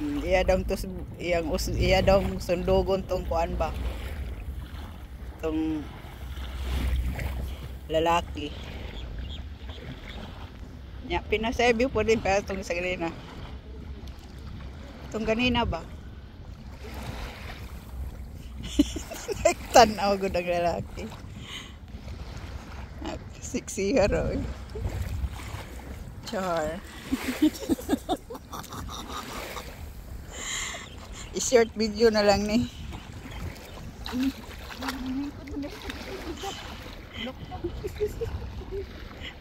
Iya dong tus iya dong sundugon tong kuan ba. Tong lalaki. Nya pinasabi po din pa tong sa ganina. Tong ganina ba? Tanaw gud ang lalaki. Sexy haro. Char. I-short video na lang ni.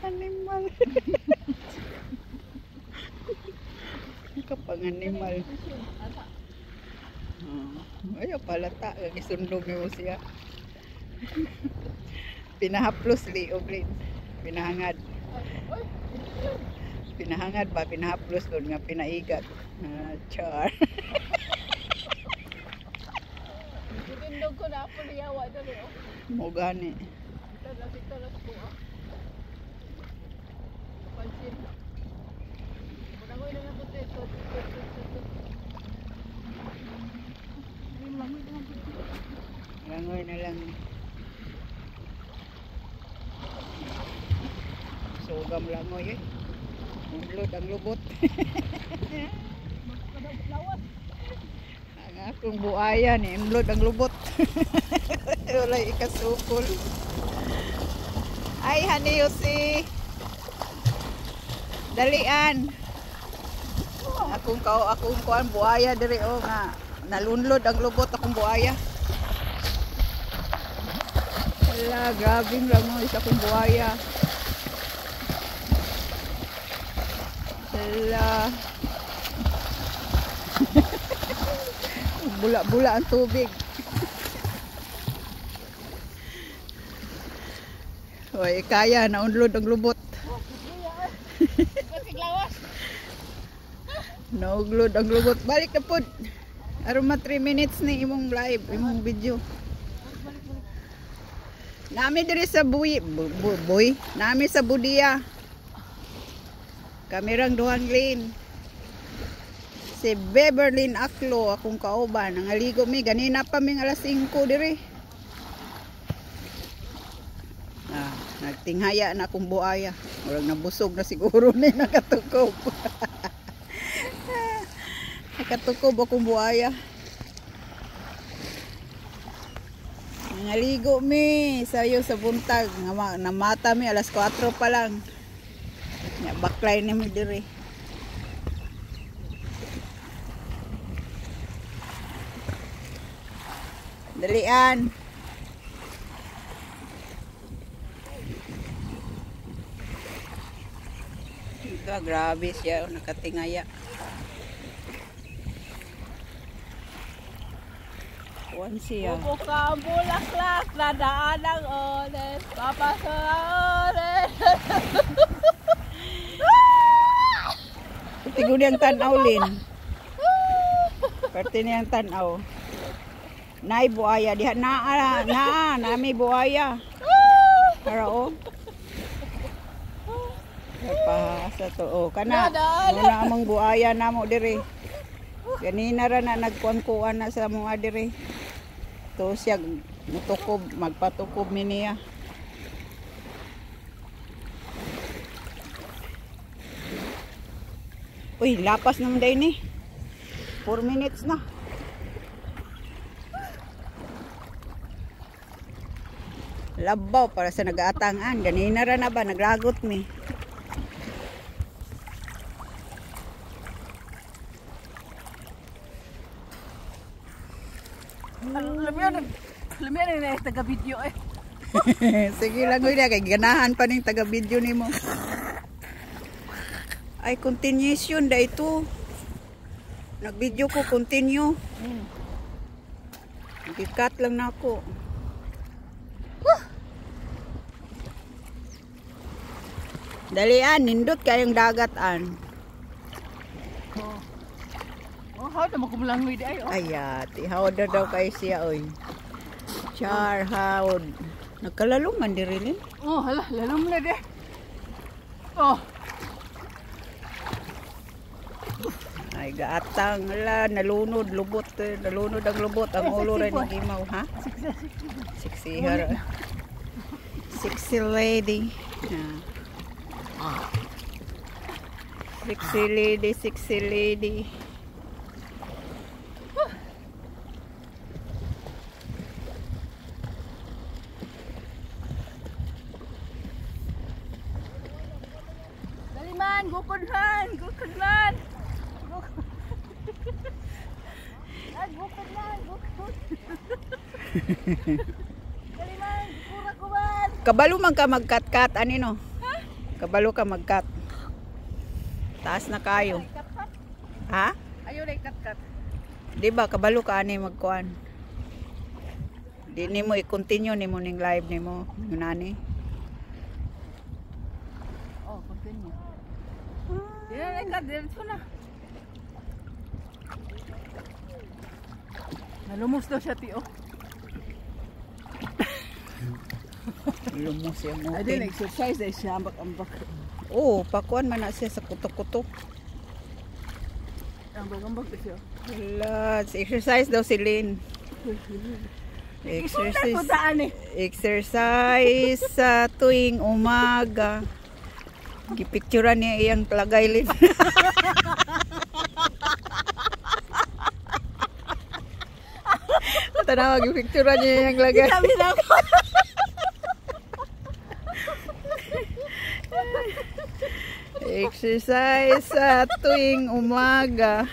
Animal. Kapang animal. Ayaw palata. Gisundog mo siya. Pinahaplos liog rin. Pinahangad. Pinahangad ba? Pinahaplos doon nga pinaigat. Char. Tindog ko na ako liyawa dali oh. Mo gani. Talas ko ah. Pansin. Bunangoy na ako dito. Langoy na lang. Sugam langoy eh. Umlod ang lubot. Ang akong buaya ni imlod ang lubot. Walay ikasukol. Ay, Honey Yossi. Dalian. Akong kuan buaya diri o nga nalunlod ang lubot akong buaya. Hala, grabing langoy sa akong buaya. Hala. Bula-bula ang tubig. Hoy, kaya naunlod ang lubot. Nauglod ang lubot. Balik na pod. Aruma 3 minutes ni imong live, imong video. Nami diri sa buy. Nami sa Budia. Kamerang duhang lane. Si Beverlyn Aklo akong kauban. Nangaligo mi ganina pa ming alas 5 diri. Nagtinghaya na akong buaya. Murag nabusog na siguro ni nakatukob. Nakatukob akong buaya. Nangaligo mi sayo sa buntag. Namata mi alas 4 pa lang. Baklay na mi diri. Dalian. Ito, grabe siya. Nakatingaya. Kuwan siya. Buka ang bulaklak na daan ang oles. Papasok ang oles. Tigo niyang tanaw, Lin. Parte niyang tanaw. Nay buaya. Diha nami buaya. Harao. Napahasa to. Oh, kana. Muna among buaya namo diri. Ganina ra na nagkuan-kuan na sa mga diri. To siya mutukob, magpatukob mi niya. Uy, lapas naman day ni. 4 minutes na. Labaw para sa nag-aatangan. Ganina ra na ba? Naglagot mi. Lamiyan na yung taga-video eh. Sige lang uy kay ganahan pa ning taga-video nimo. Ay continuation da ito. Nag-video ko continue. Gikat lang nako. Dalian nindot kayong dagatan. How na magkumulangoy di ay. Ayat, ihawad na daw kay siya oy. Char hawd. Nagkalalungan di rin. Oh, hala, lalom na di. Oh. Ay, gaatang. Ala, nalunod, lubot. Nalunod ang lubot. Ang ulo rin ng imaw, ha? Sexy her. Sexy lady. Sexy lady, sexy lady. Daliman, gukod man, gukod man. Gukod man, gukod. Daliman, kura ko man. Kabalo man ka magkat-kat, anino? Kabalo ka magkat. Taas na kayo. Ha? Ayaw na ikat-kat. Di ba, kabalo ka ani magkuan. Di ni mo i-continue ni mo ning live ni mo. Yung nani. Oh, continue. Di na ikat, dito na. Nalumos daw siya, tiyo. Lumos yung Ay, din, exercise ay siya, ambak-ambak. Oo, pakuan man na siya sa kutok-kutok. Ambak-ambak na siya. Wala, exercise daw si Lynn. Exercise sa tuwing umaga. Gipicturean niya iyang plagay, Lynn. Tanawa, gipicturean niya iyang lagay. Sabi na ako. Exercise sa tuwing umaga.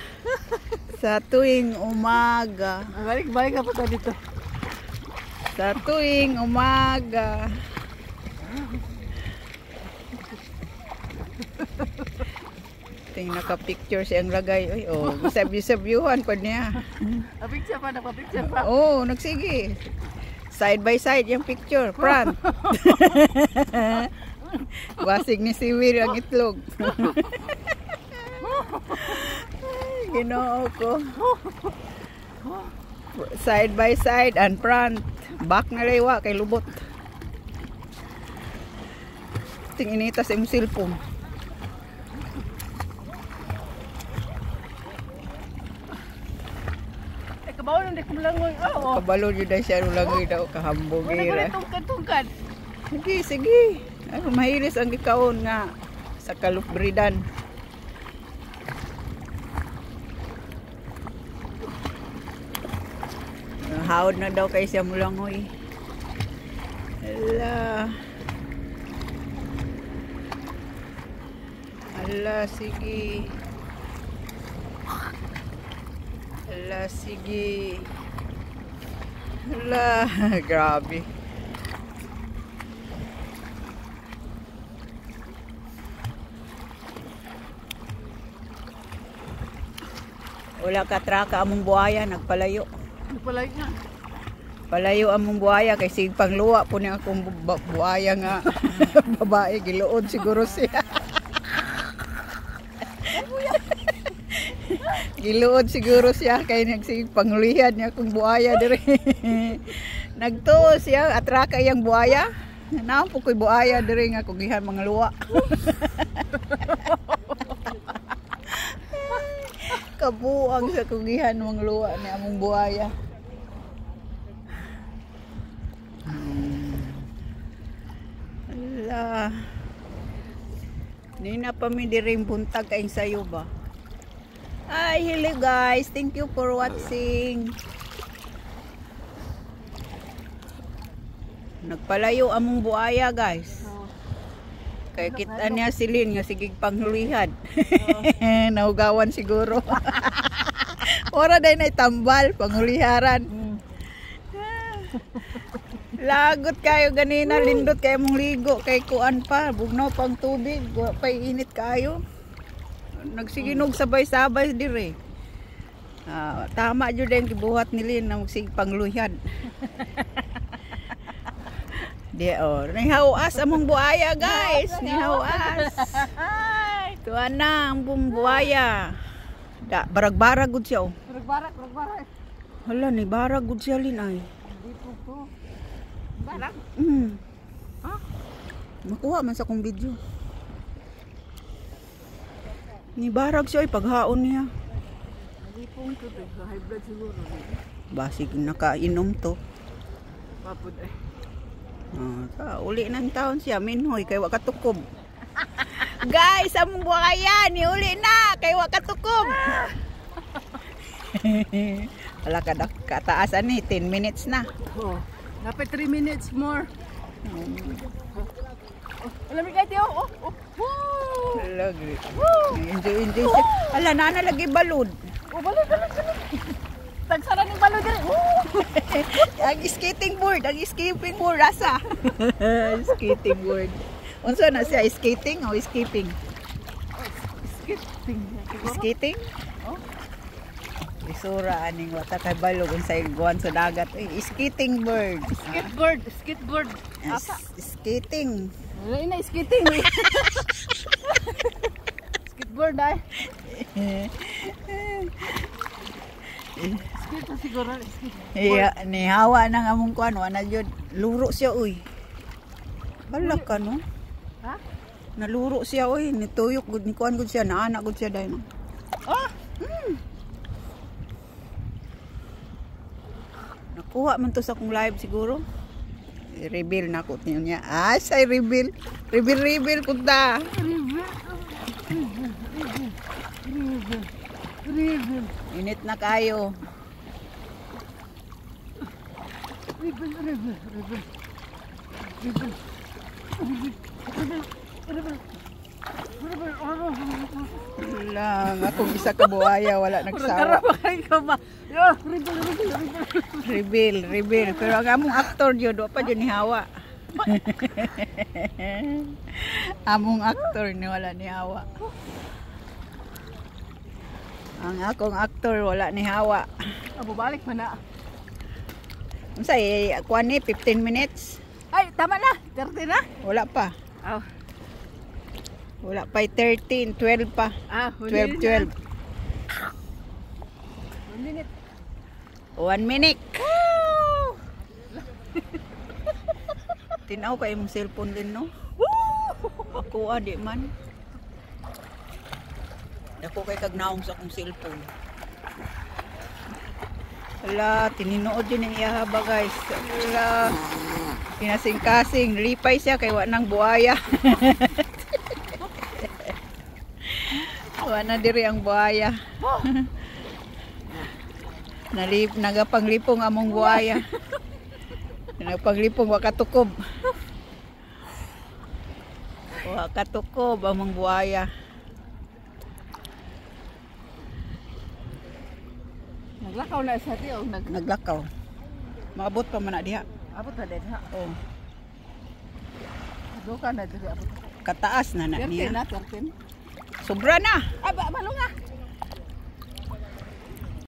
Sa tuwing umaga. Balik-balik ka pa dito. Sa tuwing umaga. Ting naka-picture siyang lagay. Ay, oh, sabi-sabiuhan pa niya. Napicture pa, napapicture pa. Oh, nagsige. Side by side yung picture. Front. Wasig ni Siwir ang itlog. Ginoo ko. Side by side and front. Back na lewa kay lubot. Tinginita sa imong cellphone. Kabaw nung di kumulangoy. Oo. Kabalo yun na siya ulangoy daw kahambog. Muna tungkad-tungkad. Sige, sige. Ay, mahilis ang gikaon nga sa kalufbridan. Hawad na daw kay siya mulangoy. Ala. Ala, sige. Ala, sige. Ala, grabe. Wala ka traka among buhaya, nagpalayo. Nagpalayo na. Palayo among buhaya kay sig pangluwa po niya akong buhaya nga babae giluod siguro siya. Giluod siguro siya kay nagsig pangluhihan niya akong buhaya dire. Nagtuo siya atraka iyang buhaya. Naampo ko'y buhaya dire nga kung gihan mga luwa. Kabuang sa kugihan mga luwa ni among buhaya. Ala. Nina pa mi diring buntag kaing sayo ba? Hi, hello guys. Thank you for watching. Nagpalayo among buhaya guys. Kaya kita niya si Lynn nga sigig panghulihan. Naugawan siguro. Ora day na tambal, panghuliharan. Lagot kayo ganina, lindot kayo mong ligo. Kay kuan pa, bugnaw pang tubig. Pay init kayo. Nagsiginog sabay-sabay dire. Tama jud din gibuhat ni Lynn na magsig pangluhyan. Di nihawas among buhaya guys, nihawas. Tuwa na ang buhaya. Da barag-barag gud siya oh. Barag-barag. Hala ni barag gud siya Lynn ay. Dito to. Barag? Ha? Makuha man sa kong video. Ni barag siya ay paghaon niya. Ipong to to. High blood siguro. Basig nakainom to. Papud eh. Uli ng taon siya, minhoy, kay wa katukob. Guys, among buhaya, ni uli na, kay wa katukob. Wala ka kataasan ni, 10 minutes na. Oh, dapat 3 minutes more. Alam mo kayo, oh. Lagi. Enjoy siya. Ala, nana lagi balod. Oh, balod. Tagsara ng balod din. Ang skating board, asa. Skating board. Unsa na siya, skating o skipping? Skating? Oh. Isura aning wata kay balog unsay guwan sa dagat. Skating board. Skateboard. Asa? Skating. Wala na skating. Skateboard ay. Skate siguro. Iya, ni hawa nang among kuan wa na jud luro siya uy. Balak ka no? Ha? Naluro siya uy, nituyok gud ni kuan gud siya, naanak gud siya dai no. Ah, Nakuha man to sa akong live siguro. I-reveal na ko niya. Say reveal. Reveal ko ta. Init na kayo. Lang, akong isa ka buhaya, wala nagsawa. Reveal. Pero ang among aktor yun, pa yun ni Hawa. Among aktor ni wala ni Hawa. Ang akong aktor wala ni Hawa. Balik pa na. Unsay kuan ni 15 minutes? Ay, tama na. 30 na. Wala pa. Oh. Wala pa 13, 12 pa. 12. 1 minute. 1 minute. Tinaw kay imong cellphone din no? Ako adi man. Dako kay kag naong sa akong cellphone. Ala, tininood yun ang iyahaba guys. Ala, kinasing-kasing. Lipay siya kay wa nang buhaya. Wa na diri ang buhaya. Nagapanglipong among buhaya. Nagapanglipong wa katukob. Wa katukob among buhaya. Naglakaw na sa tiyo. Naglakaw. Maabot pa man na diha. Abot na din ha. Oh, Doka na diri abot. kataas na na 13 niya. na, 13. Sobra na. Ay, malo nga.